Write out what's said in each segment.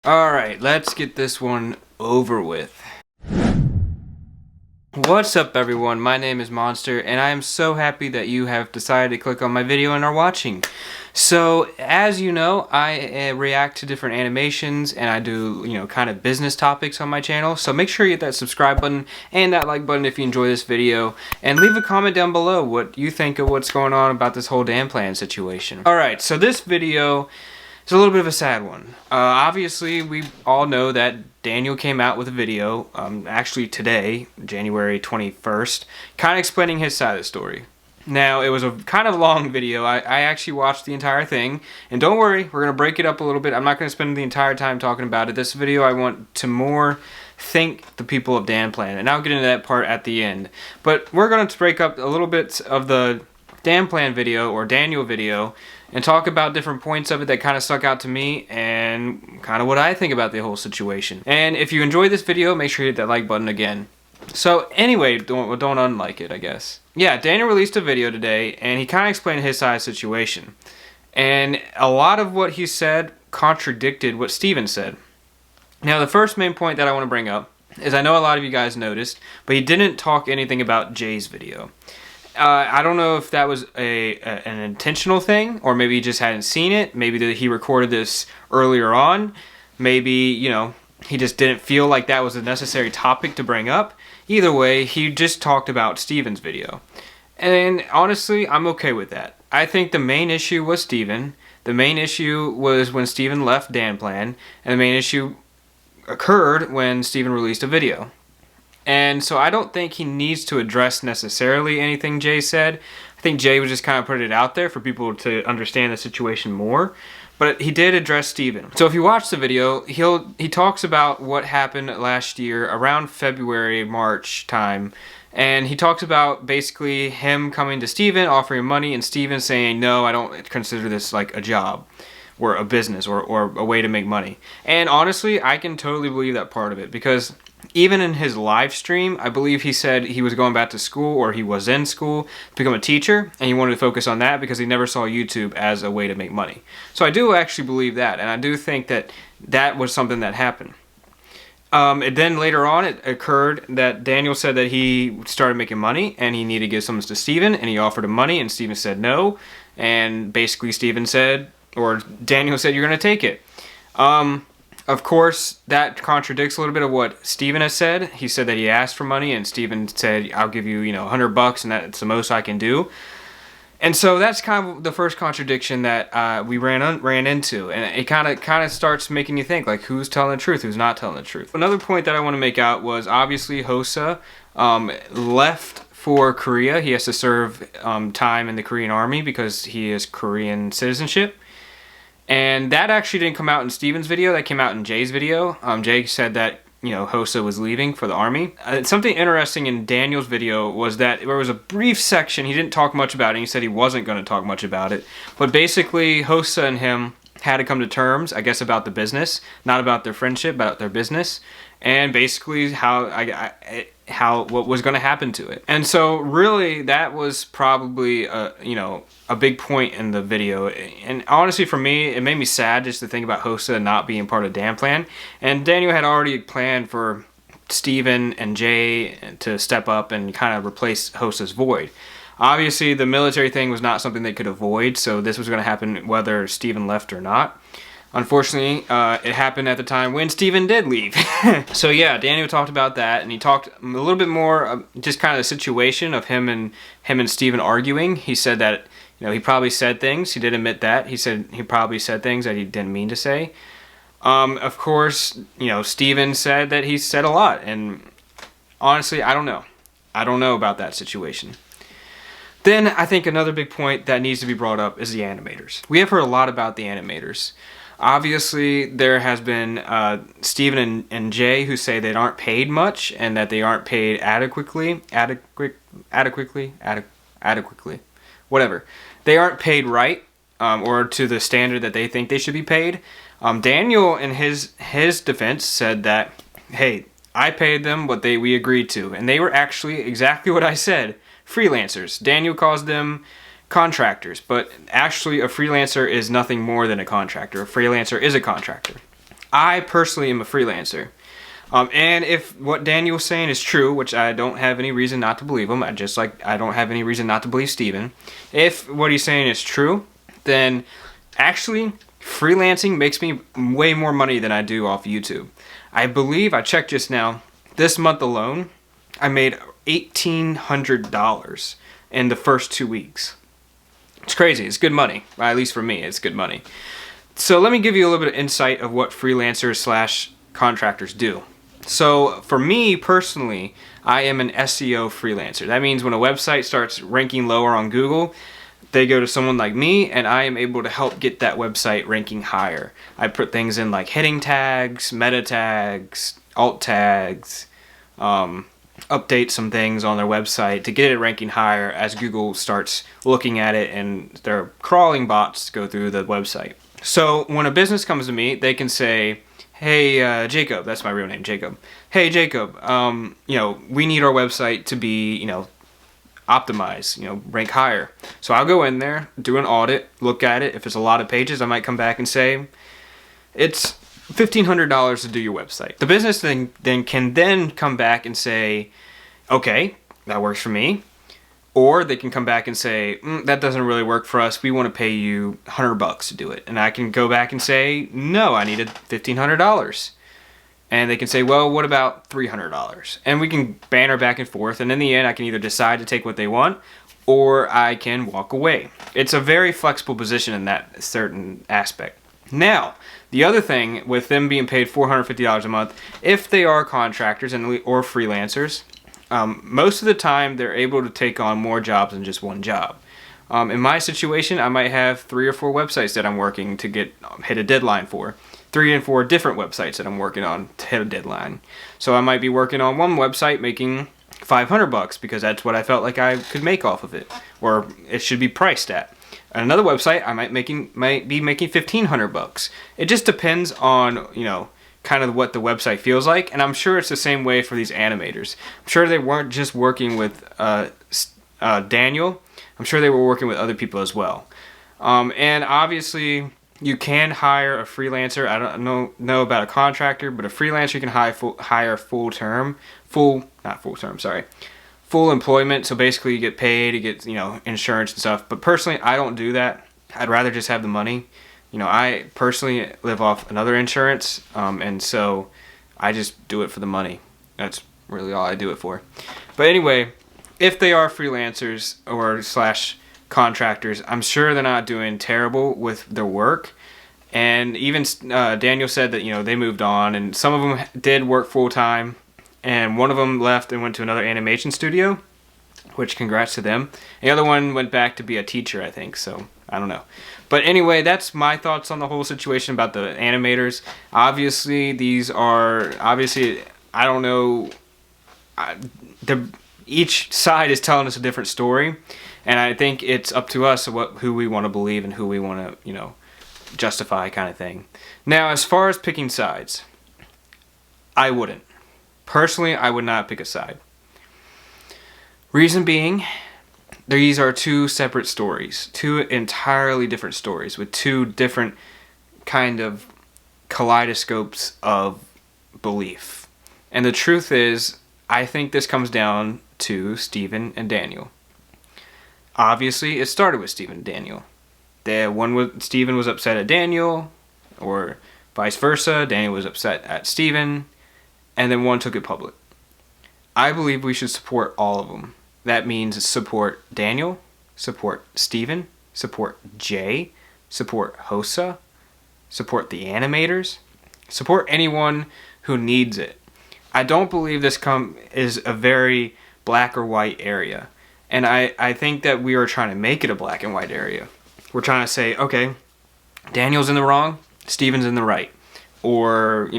Alright, let's get this one over with. What's up everyone, my name is Monster and I am so happy that you have decided to click on my video and are watching. So as you know, I react to different animations and I do, kind of business topics on my channel. So make sure you hit that subscribe button and that like button if you enjoy this video, and leave a comment down below what you think of what's going on about this whole Danplan situation. Alright, so this video it's a little bit of a sad one. Obviously, we all know that Daniel came out with a video, actually today, January 21st, kind of explaining his side of the story. Now, it was a kind of long video. I actually watched the entire thing, and don't worry, we're going to break it up a little bit. I'm not going to spend the entire time talking about it. This video, I want to more thank the people of Danplan, and I'll get into that part at the end. But we're going to break up a little bit of the Danplan video, or Daniel video, and talk about different points of it that kind of stuck out to me and kind of what I think about the whole situation. And if you enjoyed this video, make sure you hit that like button again. So anyway, don't unlike it, I guess. Yeah, Daniel released a video today and he kind of explained his side of the situation. And a lot of what he said contradicted what Steven said. Now the first main point that I want to bring up is, I know a lot of you guys noticed, but he didn't talk anything about Jay's video. I don't know if that was an intentional thing, or maybe he just hadn't seen it. Maybe that he recorded this earlier on. Maybe, he just didn't feel like that was a necessary topic to bring up. Either way, he just talked about Steven's video. And honestly, I'm okay with that. I think the main issue was Steven. The main issue was when Steven left Danplan. And the main issue occurred when Steven released a video. And so I don't think he needs to address necessarily anything Jay said. I think Jay was just kind of putting it out there for people to understand the situation more. But he did address Steven. So if you watch the video, he talks about what happened last year around February, March time. And he talks about basically him coming to Steven, offering money, and Steven saying, no, I don't consider this like a job or a business or a way to make money. And honestly, I can totally believe that part of it, because even in his live stream, I believe he said he was going back to school, or he was in school to become a teacher, and he wanted to focus on that because he never saw YouTube as a way to make money. So I do actually believe that, and I do think that that was something that happened. And then later on, it occurred that Daniel said that he started making money, and he needed to give some to Steven, and he offered him money, and Steven said no, and basically Steven said, or Daniel said, you're going to take it. Of course, that contradicts a little bit of what Steven has said. He said that he asked for money, and Steven said, I'll give you, $100, and that's the most I can do. And so that's kind of the first contradiction that we ran into, and it kind of starts making you think, like, who's telling the truth, who's not telling the truth. Another point that I want to make out was, obviously Hossa left for Korea. He has to serve time in the Korean army because he is Korean citizenship. And that actually didn't come out in Steven's video, that came out in Jay's video. Jay said that, Hossa was leaving for the army. Something interesting in Daniel's video was that there was a brief section, he didn't talk much about it, he said he wasn't going to talk much about it. But basically, Hossa and him had to come to terms, I guess, about the business, not about their friendship, but about their business, and basically what was going to happen to it. And so really that was probably a big point in the video. And honestly, for me, it made me sad just to think about Hossa not being part of Danplan. And Daniel had already planned for Steven and Jay to step up and kind of replace Hossa's void. Obviously, the military thing was not something they could avoid, so this was going to happen whether Steven left or not. Unfortunately, it happened at the time when Steven did leave. So yeah, Daniel talked about that, and he talked a little bit more just kind of the situation of him and Steven arguing. He said that he probably said things. He did admit that. He said he probably said things that he didn't mean to say. Of course, Steven said that he said a lot, and honestly, I don't know. I don't know about that situation. Then I think another big point that needs to be brought up is the animators. We have heard a lot about the animators. Obviously, there has been Steven and Jay who say they aren't paid much and that they aren't paid adequately, whatever. They aren't paid right, or to the standard that they think they should be paid. Daniel, in his defense, said that, hey, I paid them what we agreed to, and they were actually exactly what I said. Freelancers. Daniel calls them contractors, but actually a freelancer is nothing more than a contractor. A freelancer is a contractor. I personally am a freelancer. And if what Daniel was saying is true, which I don't have any reason not to believe him, I don't have any reason not to believe Steven. If what he's saying is true, then actually freelancing makes me way more money than I do off YouTube. I believe, I checked just now, this month alone, I made $1,800 in the first 2 weeks. It's crazy. It's good money. At least for me, it's good money. So let me give you a little bit of insight of what freelancers slash contractors do. So for me personally, I am an SEO freelancer. That means when a website starts ranking lower on Google, they go to someone like me, and I am able to help get that website ranking higher. I put things in like heading tags, meta tags, alt tags, update some things on their website to get it ranking higher as Google starts looking at it and their crawling bots go through the website. So when a business comes to me, they can say, hey, Jacob, that's my real name, Jacob. Hey, Jacob, we need our website to be, optimize, rank higher. So I'll go in there, do an audit, look at it. If it's a lot of pages, I might come back and say, it's $1,500 to do your website. The business then can come back and say, okay, that works for me. Or they can come back and say, that doesn't really work for us. We want to pay you $100 to do it. And I can go back and say, no, I needed $1,500. And they can say, well, what about $300? And we can banter back and forth. And in the end, I can either decide to take what they want, or I can walk away. It's a very flexible position in that certain aspect. Now, the other thing with them being paid $450 a month, if they are contractors or freelancers, most of the time they're able to take on more jobs than just one job. In my situation, I might have 3 or 4 websites that I'm working to hit a deadline for. 3 and 4 different websites that I'm working on to hit a deadline. So I might be working on one website making $500 because that's what I felt like I could make off of it, or it should be priced at. Another website I might be making $1,500. It just depends on kind of what the website feels like, and I'm sure it's the same way for these animators. I'm sure they weren't just working with Daniel. I'm sure they were working with other people as well. And obviously, you can hire a freelancer. I don't know about a contractor, but a freelancer you can hire full employment. So basically, you get paid, you get insurance and stuff. But personally, I don't do that. I'd rather just have the money. I personally live off another insurance, and so I just do it for the money. That's really all I do it for. But anyway, if they are freelancers or slash contractors, I'm sure they're not doing terrible with their work. And even Daniel said that they moved on, and some of them did work full time, and one of them left and went to another animation studio, which congrats to them. The other one went back to be a teacher, I think. So I don't know. But anyway, that's my thoughts on the whole situation about the animators. Obviously, I don't know. Each side is telling us a different story, and I think it's up to us who we want to believe and who we want to, justify, kind of thing. Now, as far as picking sides, I wouldn't. Personally, I would not pick a side. Reason being, these are 2 separate stories, 2 entirely different stories with 2 different kind of kaleidoscopes of belief. And the truth is, I think this comes down to Steven and Daniel. Obviously, it started with Steven and Daniel. Steven was upset at Daniel, or vice versa. Daniel was upset at Steven, and then one took it public. I believe we should support all of them. That means support Daniel, support Steven, support Jay, support Hosa, support the animators, support anyone who needs it. I don't believe this is a very black or white area. And I think that we are trying to make it a black and white area. We're trying to say, okay, Daniel's in the wrong, Steven's in the right. Or,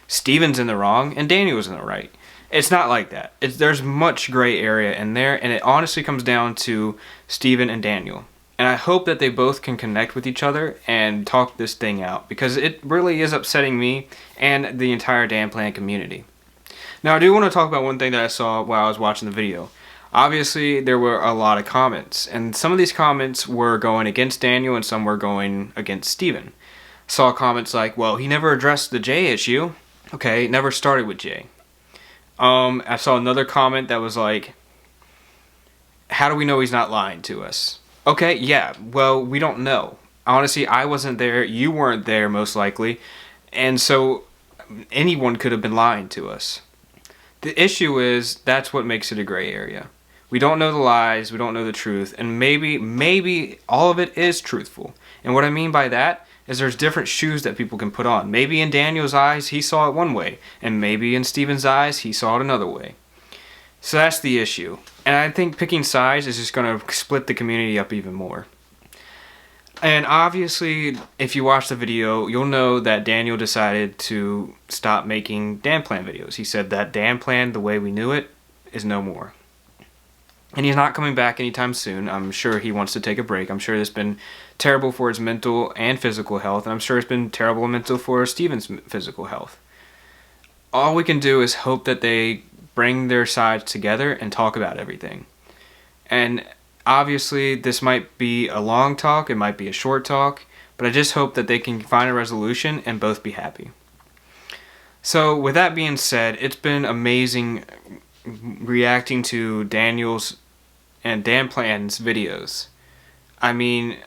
Steven's in the wrong and Daniel's in the right. It's not like that. There's much gray area in there, and it honestly comes down to Steven and Daniel. And I hope that they both can connect with each other and talk this thing out, because it really is upsetting me and the entire Dan Plan community. Now, I do want to talk about one thing that I saw while I was watching the video. Obviously, there were a lot of comments, and some of these comments were going against Daniel and some were going against Steven. saw comments like, well, he never addressed the Jay issue. Okay, it never started with Jay. I saw another comment that was like, how do we know he's not lying to us? Okay, yeah, well, we don't know. Honestly, I wasn't there, you weren't there most likely, and so anyone could have been lying to us. The issue is, that's what makes it a gray area. We don't know the lies, we don't know the truth, and maybe all of it is truthful. And what I mean by that is there's different shoes that people can put on. Maybe in Daniel's eyes, he saw it one way, and maybe in Steven's eyes, he saw it another way. So that's the issue. And I think picking sides is just going to split the community up even more. And obviously, if you watch the video, you'll know that Daniel decided to stop making Danplan videos. He said that Danplan, the way we knew it, is no more. And he's not coming back anytime soon. I'm sure he wants to take a break. I'm sure it's been terrible for his mental and physical health. And I'm sure it's been terrible mental for Steven's physical health. All we can do is hope that they bring their sides together and talk about everything. And obviously, this might be a long talk, it might be a short talk, but I just hope that they can find a resolution and both be happy. So, with that being said, it's been amazing reacting to Daniel's and Danplan's videos. I mean,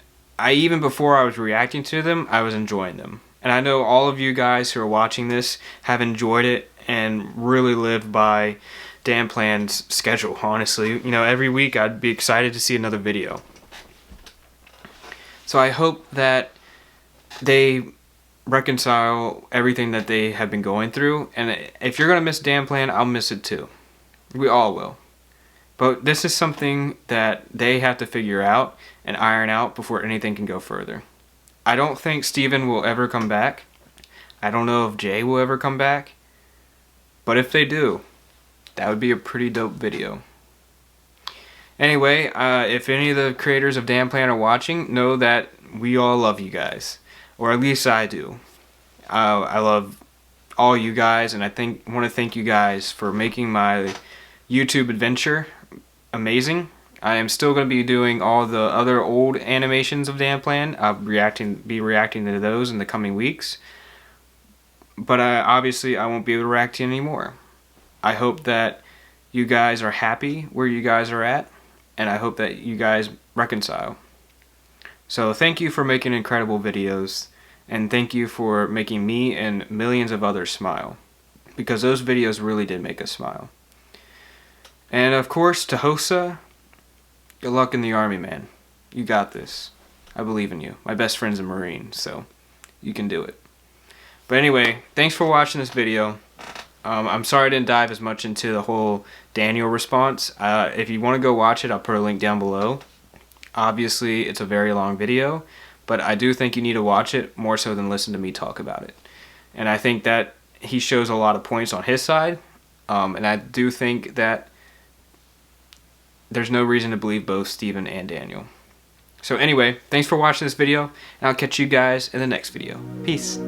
even before I was reacting to them, I was enjoying them. And I know all of you guys who are watching this have enjoyed it and really lived by Danplan's schedule, honestly. You know, every week I'd be excited to see another video. So I hope that they reconcile everything that they have been going through. And if you're going to miss Danplan, I'll miss it too. We all will. But this is something that they have to figure out and iron out before anything can go further. I don't think Steven will ever come back. I don't know if Jay will ever come back. But if they do, that would be a pretty dope video. Anyway, if any of the creators of Danplan are watching, know that we all love you guys. Or at least I do. I love all you guys, and I want to thank you guys for making my YouTube adventure amazing. I am still going to be doing all the other old animations of Danplan. I'll be reacting to those in the coming weeks. But obviously I won't be able to react to anymore. I hope that you guys are happy where you guys are at, and I hope that you guys reconcile. So thank you for making incredible videos, and thank you for making me and millions of others smile, because those videos really did make us smile. And of course, to Hosa, good luck in the Army, man. You got this. I believe in you. My best friend's a Marine, so you can do it. But anyway, thanks for watching this video. I'm sorry I didn't dive as much into the whole Daniel response. If you want to go watch it, I'll put a link down below. Obviously, it's a very long video, but I do think you need to watch it more so than listen to me talk about it. And I think that he shows a lot of points on his side, and I do think that there's no reason to believe both Steven and Daniel. So anyway, thanks for watching this video, and I'll catch you guys in the next video. Peace.